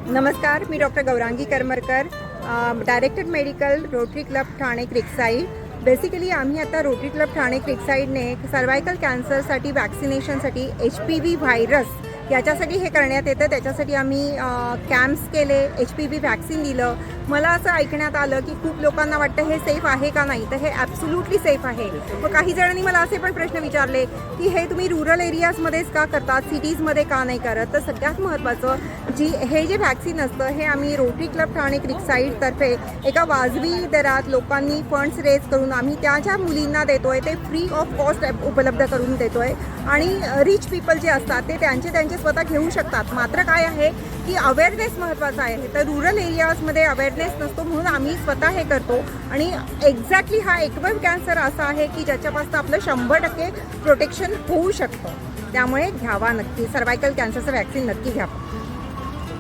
नमस्कार, मी doctor Gaurangi Karmarkar, director medical Rotary Club Thane Creekside. Basically आम्ही आता रोटरी क्लब ठाणे क्रिकसाईडने सर्वायकल कॅन्सरसाठी वॅक्सिनेशनसाठी HPV व्हायरस याच्यासाठी हे करण्यात येतं. त्याच्यासाठी आम्ही कॅम्प्स केले, HPV वॅक्सिन दिलं. मला असं ऐकण्यात आलं की खूप लोकांना वाटतं हे सेफ आहे का नाही, तर हे ॲब्सोल्युटली सेफ आहे. मग काही जणांनी मला असे पण प्रश्न विचारले की हे तुम्ही रुरल एरियाजमध्येच का करतात, सिटीजमध्ये का नाही करत. तर सगळ्यात महत्त्वाचं हे जे वॅक्सिन असतं हे आम्ही रोटरी क्लब ठाणे क्रिकसाईडतर्फे एका वाजवी दरात लोकांनी फंड्स रेज करून आम्ही त्या ज्या मुलींना देतो आहे ते फ्री ऑफ कॉस्ट उपलब्ध करून देतो आहे. आणि रिच पीपल जे असतात ते त्यांचे स्वतः घेऊ शकतात. मात्र काय आहे की अवेअरनेस महत्त्वाचा आहे. तर रुरल एरियाजमध्ये अवेअरनेस नसतो म्हणून आम्ही स्वतः हे करतो. आणि एक्झॅक्टली हा एकमेव कॅन्सर असा आहे की ज्याच्यापासून आपलं 100% प्रोटेक्शन होऊ शकतं. त्यामुळे घ्यावा नक्की, सर्वायकल कॅन्सरचं वॅक्सिन नक्की घ्यावं.